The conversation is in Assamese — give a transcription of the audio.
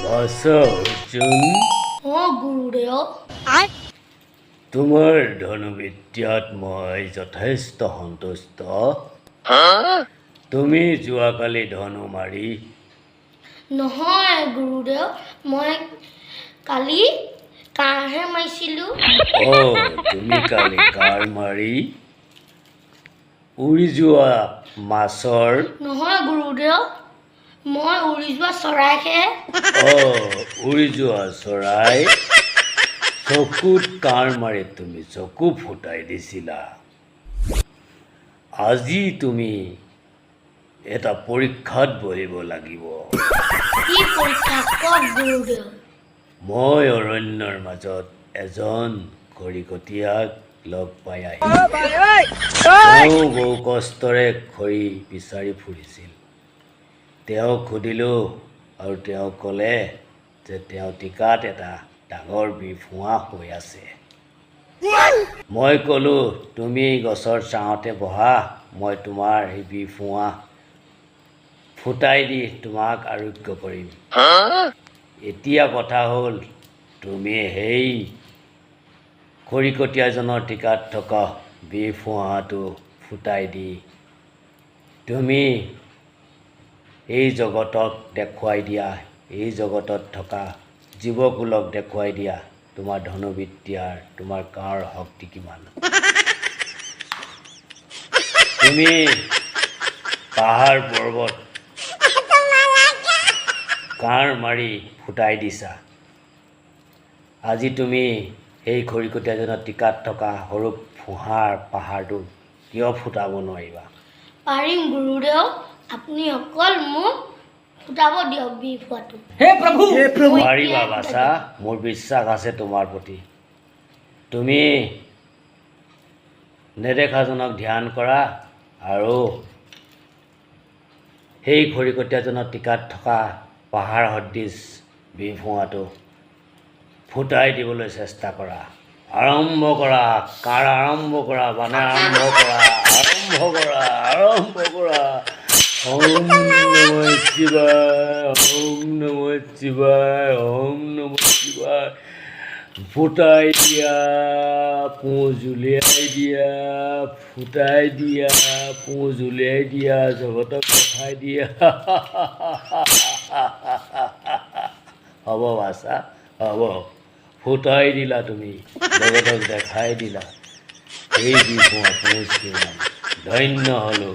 অৰ্জুন গুৰুদেৱ তোমাৰ ধনুবিদ্যাত মই যথেষ্ট সন্তুষ্ট তুমি যোৱাকালি ধনু মাৰি নহয় গুৰুদেৱ মই কালি কাঁড়হে মাৰিছিলোঁ তুমি কালি কাঁড় মাৰি উৰি যোৱা মাছৰ নহয় গুৰুদেৱ মই উৰি যোৱা চৰাইহে উৰি যোৱা চৰাই চকুত কাঁড় মাৰি তুমি চকু ফুটাই দিছিলা আজি তুমি এটা পৰীক্ষাত বহিব লাগিব কি পৰীক্ষা কওক গুৰুদেৱ মই অৰণ্যৰ মাজত এজন খৰিকটীয়াক লগ পাই আহিলোঁ বহু কষ্টৰে খৰি বিচাৰি ফুৰিছিল তেওঁক সুধিলোঁ আৰু তেওঁ ক'লে যে তেওঁ টিকাত এটা ডাঙৰ বিফুৱা হৈ আছে মই ক'লোঁ তুমি গছৰ ছাঁতে বহা মই তোমাৰ সেই বিফুৱা ফুটাই দি তোমাক আৰোগ্য কৰিম এতিয়া কথা হ'ল তুমি সেই খৰিকটীয়াজনৰ টিকাত থকা বিফুৱাটো ফুটাই দি তুমি এই জগতক দেখুৱাই দিয়া এই জগতত থকা জীৱকুলক দেখুৱাই দিয়া তোমাৰ ধনুবিদ্যাৰ তোমাৰ কাঁড়ৰ শক্তি কিমান তুমি পাহাৰ পৰ্বত কাঁড় মাৰি ফুটাই দিছা আজি তুমি সেই খৰিকটীয়াজনৰ টিকাত থকা সৰু ফুহাৰ পাহাৰটো কিয় ফুটাব নোৱাৰিবা পাৰিম গুৰুদেৱ আপুনি অকল মোক ফুটাব দিয়ক বিফুৱাটো পাৰিবা বাছা মোৰ বিশ্বাস আছে তোমাৰ প্ৰতি তুমি নেদেখাজনক ধ্যান কৰা আৰু সেই খৰিকটীয়াজনৰ টিকাত থকা পাহাৰ সদৃশ বিফুৱাটো ফুটাই দিবলৈ চেষ্টা কৰা আৰম্ভ কৰা কাঁড় আৰম্ভ কৰা বানে আৰম্ভ কৰা ওম নমঃ শিৱায় ফুটাই দিয়া পুঁজ উলিয়াই দিয়া ফুটাই দিয়া পুঁজ উলিয়াই দিয়া জগতক দেখাই দিয়া হ'ব বাছা হ'ব ফুটাই দিলা তুমি জগতক দেখাই দিলা এই বিফুৱা পুঁজ কিমান ধন্য হ'লো